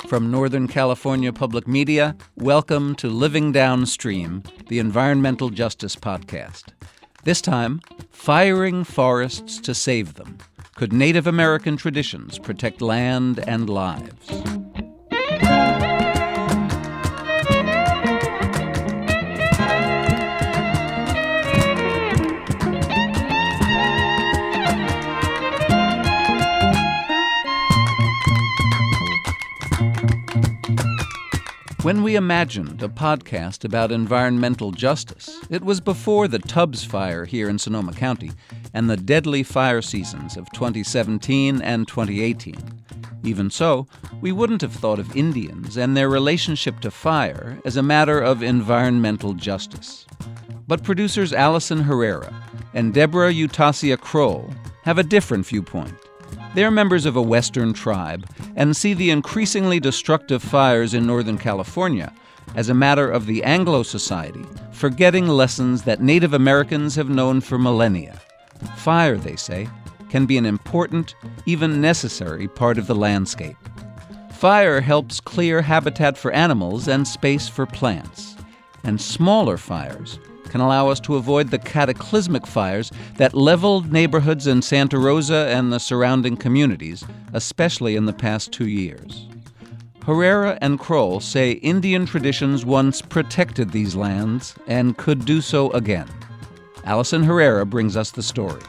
From Northern California Public Media, welcome to Living Downstream, the Environmental Justice Podcast. This time, firing forests to save them. Could Native American traditions protect land and lives? When we imagined a podcast about environmental justice, it was before the Tubbs fire here in Sonoma County and the deadly fire seasons of 2017 and 2018. Even so, we wouldn't have thought of Indians and their relationship to fire as a matter of environmental justice. But producers Allison Herrera and Debra Utacia Krol have a different viewpoint. They're members of a Western tribe and see the increasingly destructive fires in Northern California as a matter of the Anglo society forgetting lessons that Native Americans have known for millennia. Fire, they say, can be an important, even necessary part of the landscape. Fire helps clear habitat for animals and space for plants. And smaller fires can allow us to avoid the cataclysmic fires that leveled neighborhoods in Santa Rosa and the surrounding communities, especially in the past 2 years. Herrera and Krol say Indian traditions once protected these lands and could do so again. Allison Herrera brings us the story.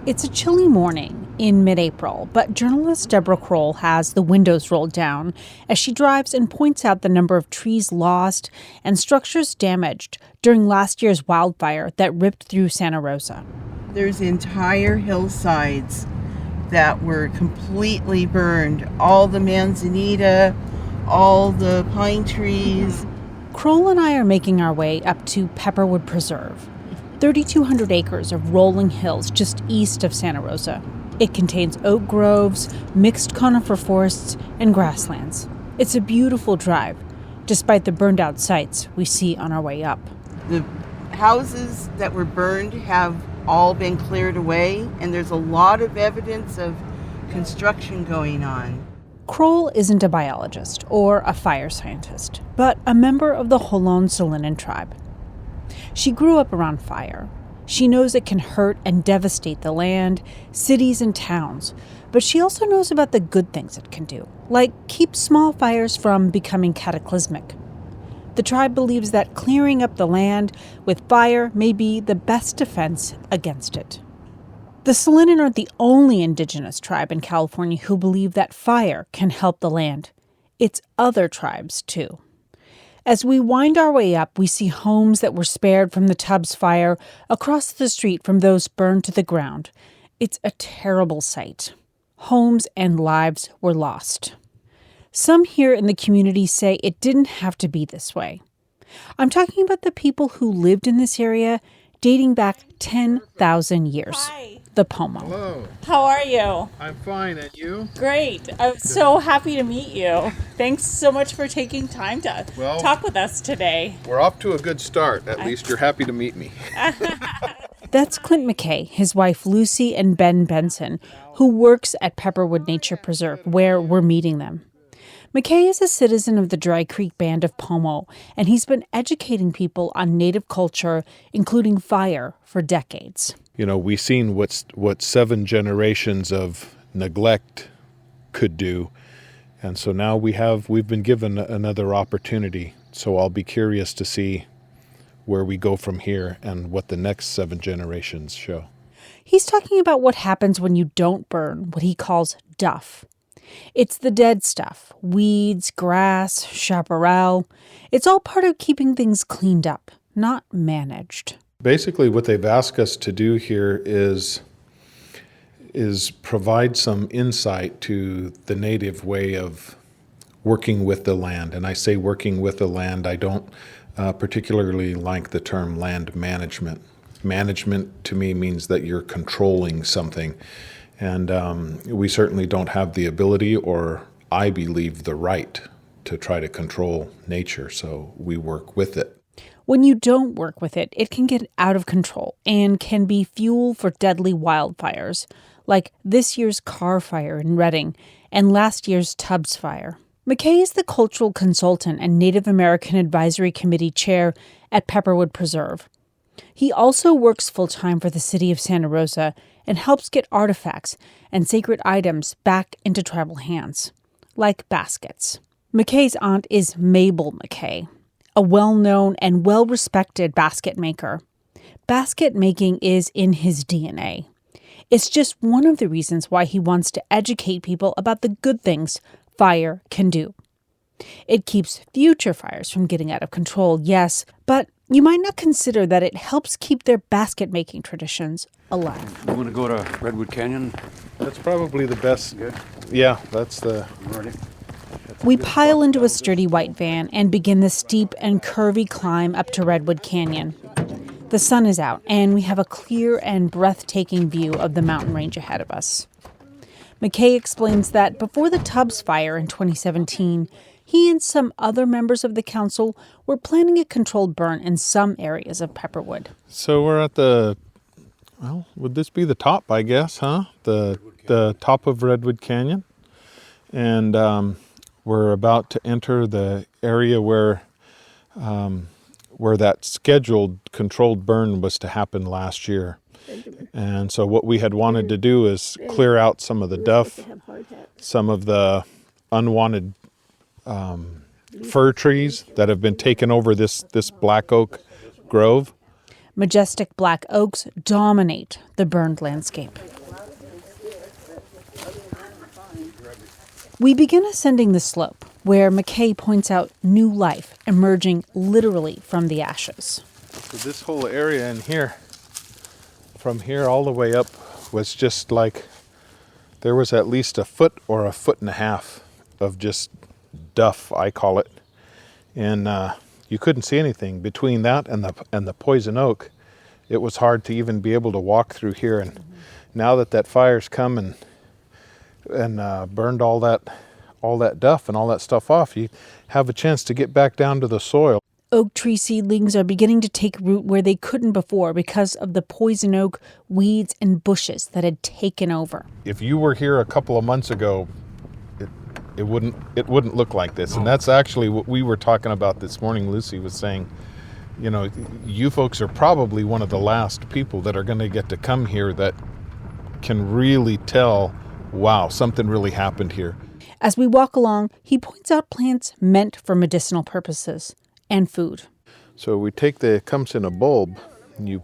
It's a chilly morning in mid-April, but journalist Debra Krol has the windows rolled down as she drives and points out the number of trees lost and structures damaged during last year's wildfire that ripped through Santa Rosa. There's entire hillsides that were completely burned. All the manzanita, all the pine trees. Krol and I are making our way up to Pepperwood Preserve, 3,200 acres of rolling hills just east of Santa Rosa. It contains oak groves, mixed conifer forests, and grasslands. It's a beautiful drive, despite the burned-out sites we see on our way up. The houses that were burned have all been cleared away, and there's a lot of evidence of construction going on. Krol isn't a biologist or a fire scientist, but a member of the Holon-Salinan tribe. She grew up around fire. She knows it can hurt and devastate the land, cities, and towns, but she also knows about the good things it can do, like keep small fires from becoming cataclysmic. The tribe believes that clearing up the land with fire may be the best defense against it. The Salinan aren't the only indigenous tribe in California who believe that fire can help the land. It's other tribes, too. As we wind our way up, we see homes that were spared from the Tubbs fire across the street from those burned to the ground. It's a terrible sight. Homes and lives were lost. Some here in the community say it didn't have to be this way. I'm talking about the people who lived in this area dating back 10,000 years. Hi. The Pomo. Hello. How are you? I'm fine, and you? Great. I'm so happy to meet you. Thanks so much for taking time to talk with us today. We're off to a good start. At least you're happy to meet me. That's Clint McKay, his wife Lucy, and Ben Benson, who works at Pepperwood Nature Preserve, where we're meeting them. McKay is a citizen of the Dry Creek Band of Pomo, and he's been educating people on Native culture, including fire, for decades. You know, we've seen what 7 generations of neglect could do, and so now we've been given another opportunity. So I'll be curious to see where we go from here and what the next 7 generations show. He's talking about what happens when you don't burn what he calls duff. It's the dead stuff, weeds, grass, chaparral. It's all part of keeping things cleaned up, not managed. Basically, what they've asked us to do here is provide some insight to the native way of working with the land. And I say working with the land, I don't particularly like the term land management. Management to me means that you're controlling something. And we certainly don't have the ability, or I believe the right, to try to control nature. So we work with it. When you don't work with it, it can get out of control and can be fuel for deadly wildfires, like this year's Carr Fire in Redding and last year's Tubbs Fire. McKay is the cultural consultant and Native American Advisory Committee chair at Pepperwood Preserve. He also works full-time for the city of Santa Rosa and helps get artifacts and sacred items back into tribal hands, like baskets. McKay's aunt is Mabel McKay, a well-known and well-respected basket maker. Basket making is in his DNA. It's just one of the reasons why he wants to educate people about the good things fire can do. It keeps future fires from getting out of control, yes, but you might not consider that it helps keep their basket-making traditions alive. You want to go to Redwood Canyon? That's probably the best. Good. Yeah, that's the... Ready? We pile into a sturdy white van and begin the steep and curvy climb up to Redwood Canyon. The sun is out, and we have a clear and breathtaking view of the mountain range ahead of us. McKay explains that before the Tubbs Fire in 2017, he and some other members of the council were planning a controlled burn in some areas of Pepperwood. So we're at the, well, would this be the top, I guess, huh? The top of Redwood Canyon. And we're about to enter the area where that scheduled controlled burn was to happen last year. And so what we had wanted to do is clear out some of the duff, some of the unwanted fir trees that have been taken over this black oak grove. Majestic black oaks dominate the burned landscape. We begin ascending the slope, where McKay points out new life emerging literally from the ashes. So this whole area in here, from here all the way up, was just like, there was at least a foot or a foot and a half of just duff, I call it. And you couldn't see anything. Between that and the poison oak, it was hard to even be able to walk through here. And now that fire's come and burned all that duff and all that stuff off, you have a chance to get back down to the soil. Oak tree seedlings are beginning to take root where they couldn't before because of the poison oak weeds and bushes that had taken over. If you were here a couple of months ago, it wouldn't look like this. And that's actually what we were talking about this morning. Lucy was saying, you know, you folks are probably one of the last people that are going to get to come here that can really tell, wow, something really happened here. As we walk along, he points out plants meant for medicinal purposes and food. So we take it comes in a bulb, and you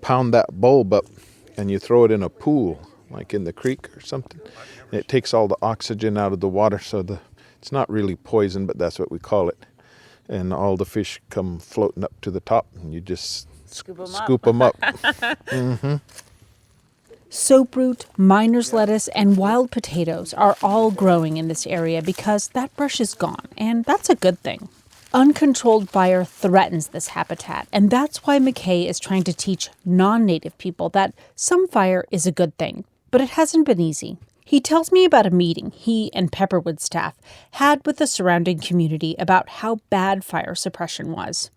pound that bulb up, and you throw it in a pool, like in the creek or something. And it takes all the oxygen out of the water, so it's not really poison, but that's what we call it. And all the fish come floating up to the top, and you just scoop them up. Mm-hmm. Soaproot, miner's lettuce, and wild potatoes are all growing in this area because that brush is gone, and that's a good thing. Uncontrolled fire threatens this habitat, and that's why McKay is trying to teach non-native people that some fire is a good thing. But it hasn't been easy. He tells me about a meeting he and Pepperwood staff had with the surrounding community about how bad fire suppression was.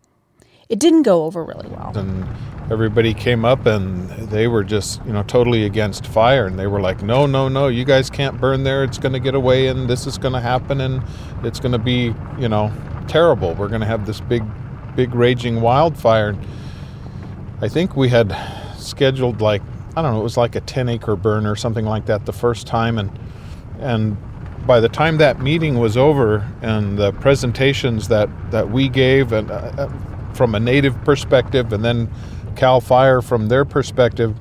It didn't go over really well. And everybody came up and they were just, totally against fire. And they were like, no, you guys can't burn there. It's going to get away and this is going to happen and it's going to be, terrible. We're going to have this big raging wildfire. I think we had scheduled it was like a 10-acre burn or something like that the first time. And by the time that meeting was over and the presentations that we gave and from a native perspective and then CAL FIRE from their perspective,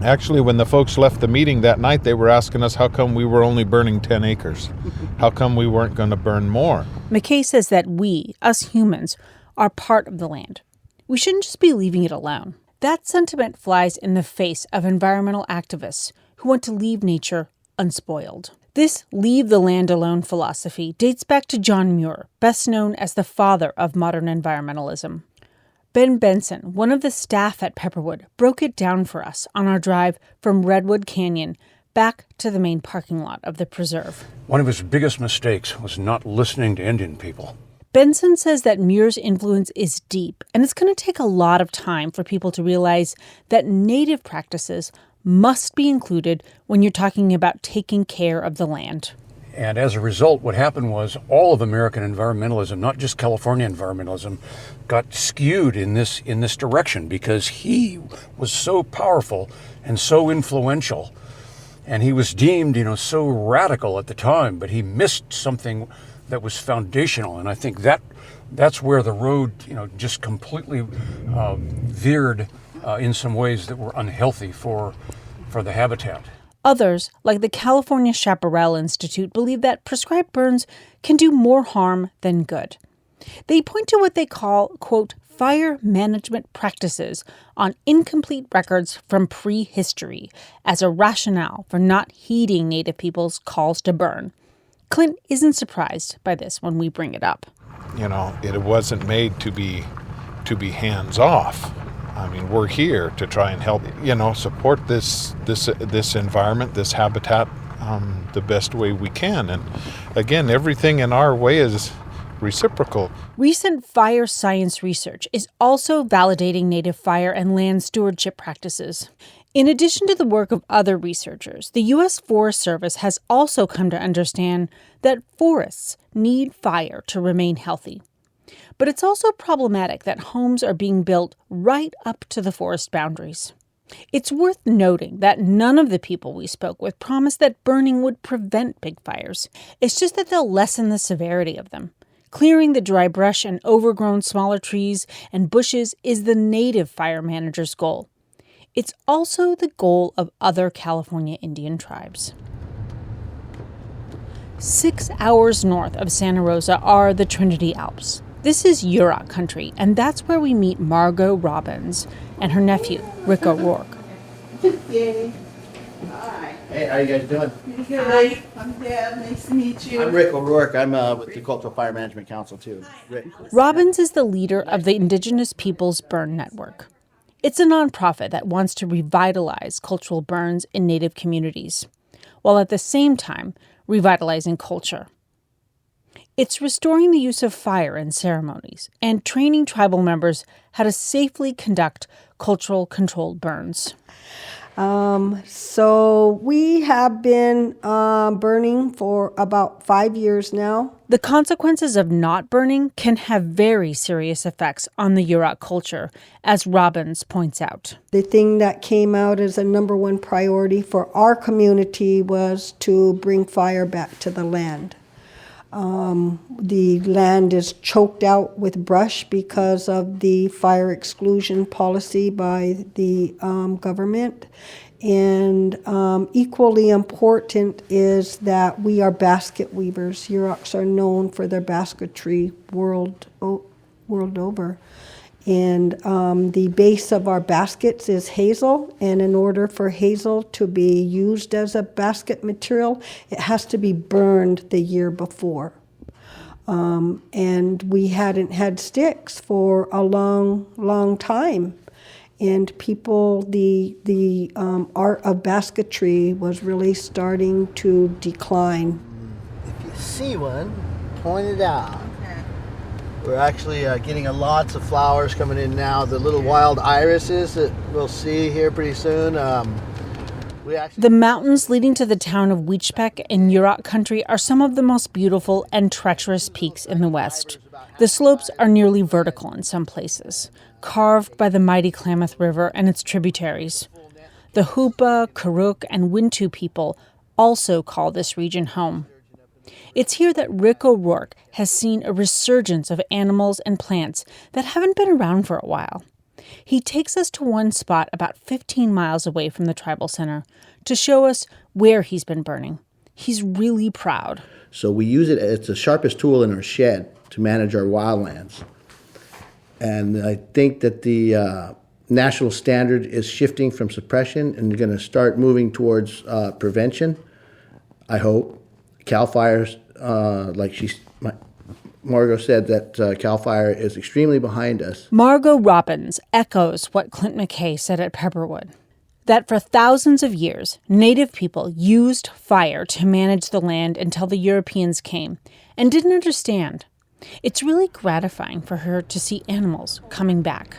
actually when the folks left the meeting that night, they were asking us how come we were only burning 10 acres? How come we weren't going to burn more? McKay says that we, us humans, are part of the land. We shouldn't just be leaving it alone. That sentiment flies in the face of environmental activists who want to leave nature unspoiled. This leave the land alone philosophy dates back to John Muir, best known as the father of modern environmentalism. Ben Benson, one of the staff at Pepperwood, broke it down for us on our drive from Redwood Canyon back to the main parking lot of the preserve. One of his biggest mistakes was not listening to Indian people. Benson says that Muir's influence is deep, and it's going to take a lot of time for people to realize that native practices must be included when you're talking about taking care of the land. And as a result, what happened was all of American environmentalism, not just California environmentalism, got skewed in this direction because he was so powerful and so influential. And he was deemed, so radical at the time, but he missed something that was foundational. And I think that's where the road, just completely veered in some ways that were unhealthy for the habitat. Others, like the California Chaparral Institute, believe that prescribed burns can do more harm than good. They point to what they call, quote, fire management practices on incomplete records from prehistory as a rationale for not heeding Native people's calls to burn. Clint isn't surprised by this when we bring it up. It wasn't made to be hands-off. I mean, we're here to try and help, support this environment, this habitat, the best way we can. And again, everything in our way is reciprocal. Recent fire science research is also validating Native fire and land stewardship practices. In addition to the work of other researchers, the U.S. Forest Service has also come to understand that forests need fire to remain healthy. But it's also problematic that homes are being built right up to the forest boundaries. It's worth noting that none of the people we spoke with promised that burning would prevent big fires. It's just that they'll lessen the severity of them. Clearing the dry brush and overgrown smaller trees and bushes is the native fire manager's goal. It's also the goal of other California Indian tribes. 6 hours north of Santa Rosa are the Trinity Alps. This is Yurok country, and that's where we meet Margot Robbins and her nephew, Rick O'Rourke. Yay. Hi. Hey, how you guys doing? Good. I'm Deb. Nice to meet you. I'm Rick O'Rourke. I'm with the Cultural Fire Management Council, too. Rick. Robbins is the leader of the Indigenous Peoples Burn Network. It's a nonprofit that wants to revitalize cultural burns in Native communities, while at the same time revitalizing culture. It's restoring the use of fire in ceremonies and training tribal members how to safely conduct cultural controlled burns. So we have been burning for about 5 years now. The consequences of not burning can have very serious effects on the Yurok culture, as Robbins points out. The thing that came out as a number one priority for our community was to bring fire back to the land. The land is choked out with brush because of the fire exclusion policy by the government. And equally important is that we are basket weavers. Yuroks are known for their basketry world over. And the base of our baskets is hazel, and in order for hazel to be used as a basket material, it has to be burned the year before. And we hadn't had sticks for a long time. And people, the art of basketry was really starting to decline. If you see one, point it out. We're actually getting lots of flowers coming in now. The little wild irises that we'll see here pretty soon. The mountains leading to the town of Weechpec in Yurok country are some of the most beautiful and treacherous peaks in the West. The slopes are nearly vertical in some places, carved by the mighty Klamath River and its tributaries. The Hoopa, Karuk, and Wintu people also call this region home. It's here that Rick O'Rourke has seen a resurgence of animals and plants that haven't been around for a while. He takes us to one spot about 15 miles away from the tribal center to show us where he's been burning. He's really proud. So we use it, it's the sharpest tool in our shed to manage our wildlands. And I think that the national standard is shifting from suppression and going to start moving towards prevention, I hope. CAL FIRE's, Margot said that CAL FIRE is extremely behind us. Margot Robbins echoes what Clint McKay said at Pepperwood, that for thousands of years, Native people used fire to manage the land until the Europeans came and didn't understand. It's really gratifying for her to see animals coming back.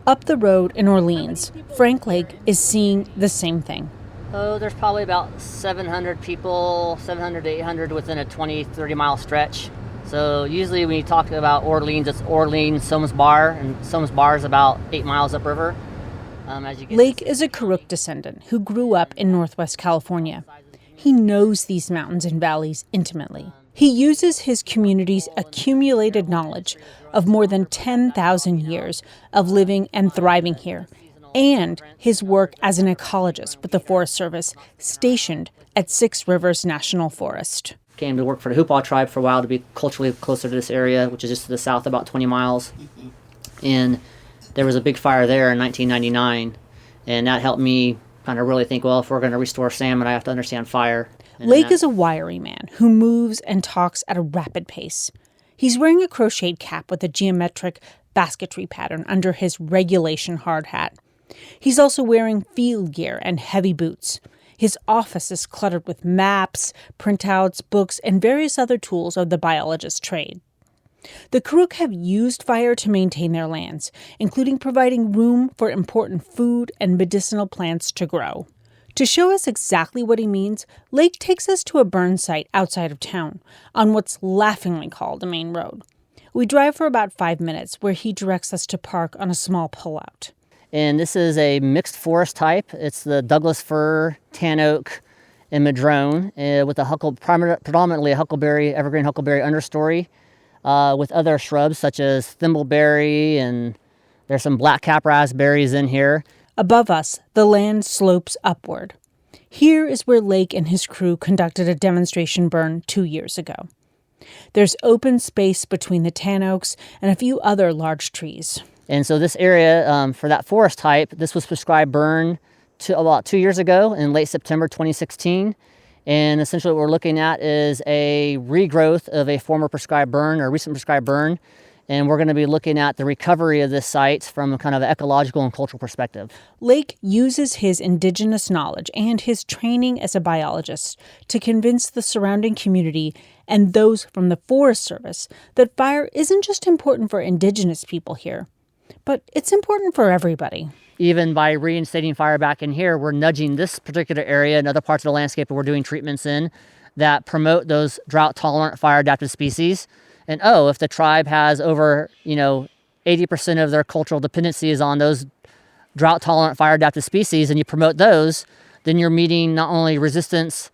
Up the road in Orleans, Frank Lake is seeing the same thing. Oh, there's probably about 700 people, 700 to 800 within a 20, 30-mile stretch. So usually when you talk about Orleans, it's Orleans, Soms Bar, and Soms Bar is about 8 miles upriver. Lake is a Karuk descendant who grew up in Northwest California. He knows these mountains and valleys intimately. He uses his community's accumulated knowledge of more than 10,000 years of living and thriving here, and his work as an ecologist with the Forest Service stationed at Six Rivers National Forest. Came to work for the Hoopaw tribe for a while to be culturally closer to this area, which is just to the south about 20 miles. And there was a big fire there in 1999, and that helped me kind of really think, well, if we're going to restore salmon, I have to understand fire. Lake is a wiry man who moves and talks at a rapid pace. He's wearing a crocheted cap with a geometric basketry pattern under his regulation hard hat. He's also wearing field gear and heavy boots. His office is cluttered with maps, printouts, books, and various other tools of the biologist's trade. The Karuk have used fire to maintain their lands, including providing room for important food and medicinal plants to grow. To show us exactly what he means, Lake takes us to a burn site outside of town, on what's laughingly called a main road. We drive for about 5 minutes, where he directs us to park on a small pullout. And this is a mixed forest type. It's the Douglas fir, tan oak, and madrone, with predominantly a huckleberry, evergreen huckleberry understory, with other shrubs such as thimbleberry, and there's some blackcap raspberries in here. Above us, the land slopes upward. Here is where Lake and his crew conducted a demonstration burn 2 years ago. There's open space between the tan oaks and a few other large trees. And so this area, for that forest type, this was prescribed burn about 2 years ago in late September 2016. And essentially what we're looking at is a regrowth of a former prescribed burn or recent prescribed burn. And we're going to be looking at the recovery of this site from a kind of ecological and cultural perspective. Lake uses his indigenous knowledge and his training as a biologist to convince the surrounding community and those from the Forest Service that fire isn't just important for indigenous people here, but it's important for everybody. Even by reinstating fire back in here, we're nudging this particular area and other parts of the landscape that we're doing treatments in that promote those drought-tolerant fire-adapted species. And if the tribe has over, 80% of their cultural dependency is on those drought-tolerant fire-adapted species, and you promote those, then you're meeting not only resistance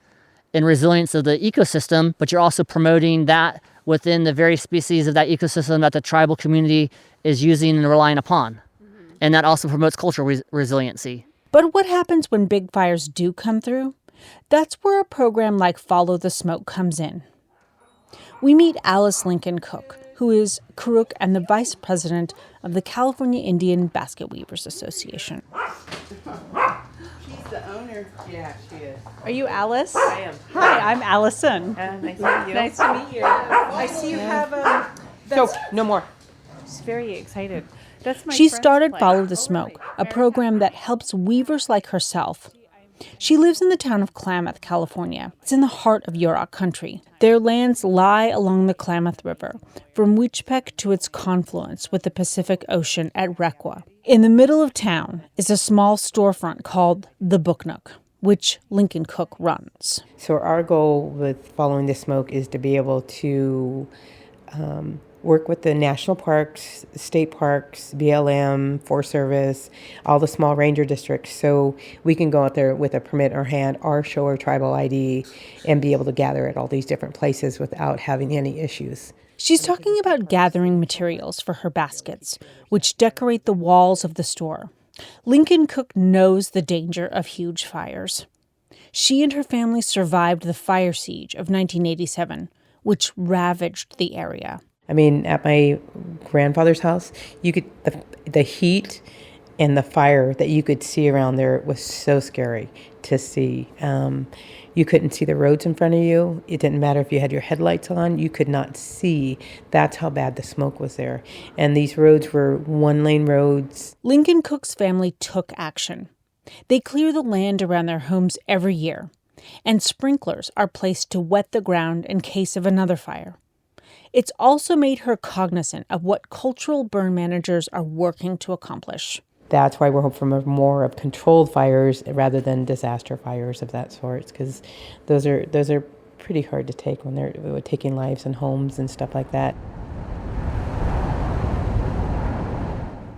and resilience of the ecosystem, but you're also promoting that within the very species of that ecosystem that the tribal community is using and relying upon. Mm-hmm. And that also promotes cultural resiliency. But what happens when big fires do come through? That's where a program like Follow the Smoke comes in. We meet Alice Lincoln Cook, who is Karuk and the vice president of the California Indian Basket Weavers Association. She's the owner. Yeah, she is. Are you Alice? I am. Hi, I'm Allison. Nice to meet you. Nice to meet you. I see you have No more. She's very excited. That's my She friend's started place. Follow the Smoke, a program that helps weavers like herself. She lives in the town of Klamath, California. It's in the heart of Yurok country. Their lands lie along the Klamath River, from Wichpec to its confluence with the Pacific Ocean at Requa. In the middle of town is a small storefront called The Book Nook, which Lincoln Cook runs. So our goal with Following the Smoke is to be able to work with the national parks, state parks, BLM, Forest Service, all the small ranger districts, so we can go out there with a permit in our hand or show our tribal ID and be able to gather at all these different places without having any issues. She's talking about gathering materials for her baskets, which decorate the walls of the store. Lincoln Cook knows the danger of huge fires. She and her family survived the fire siege of 1987, which ravaged the area. I mean, at my grandfather's house, you could the heat and the fire that you could see around there was so scary to see. You couldn't see the roads in front of you. It didn't matter if you had your headlights on. You could not see. That's how bad the smoke was there. And these roads were one-lane roads. Lincoln Cook's family took action. They clear the land around their homes every year, and sprinklers are placed to wet the ground in case of another fire. It's also made her cognizant of what cultural burn managers are working to accomplish. That's why we're hoping for more of controlled fires rather than disaster fires of that sort, because those are pretty hard to take when they're taking lives and homes and stuff like that.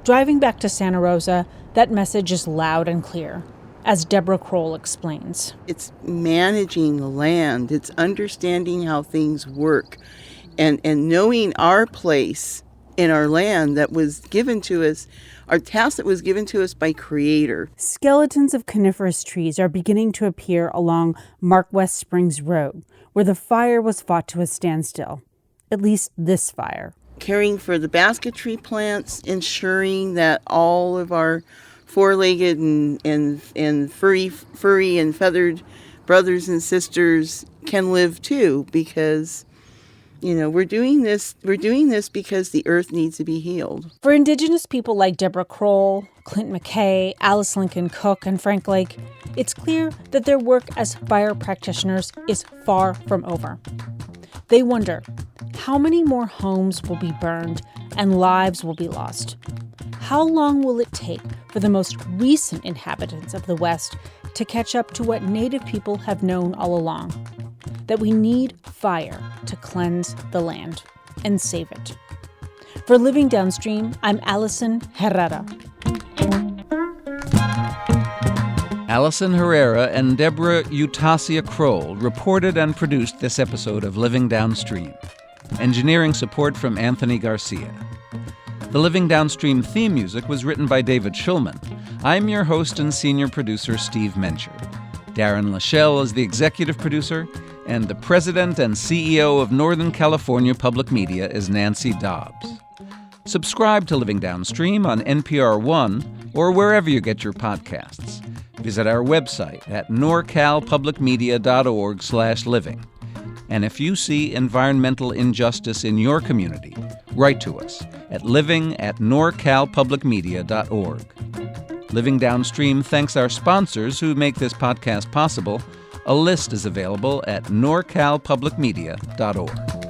Driving back to Santa Rosa, that message is loud and clear, as Debra Krol explains. It's managing the land. It's understanding how things work and knowing our place in our land that was given to us, our task that was given to us by Creator. Skeletons of coniferous trees are beginning to appear along Mark West Springs Road, where the fire was fought to a standstill. At least this fire. Caring for the basket tree plants, ensuring that all of our four-legged and furry and feathered brothers and sisters can live too, because we're doing this because the earth needs to be healed. For Indigenous people like Debra Krol, Clint McKay, Alice Lincoln Cook, and Frank Lake, it's clear that their work as fire practitioners is far from over. They wonder, how many more homes will be burned and lives will be lost? How long will it take for the most recent inhabitants of the West to catch up to what Native people have known all along? That we need fire to cleanse the land and save it. For Living Downstream, I'm Allison Herrera. Allison Herrera and Debra Utacia Krol reported and produced this episode of Living Downstream. Engineering support from Anthony Garcia. The Living Downstream theme music was written by David Schulman. I'm your host and senior producer, Steve Mencher. Darren Lachelle is the executive producer, and the president and CEO of Northern California Public Media is Nancy Dobbs. Subscribe to Living Downstream on NPR One or wherever you get your podcasts. Visit our website at norcalpublicmedia.org/living. And if you see environmental injustice in your community, write to us at living@norcalpublicmedia.org. Living Downstream thanks our sponsors who make this podcast possible. A list is available at norcalpublicmedia.org.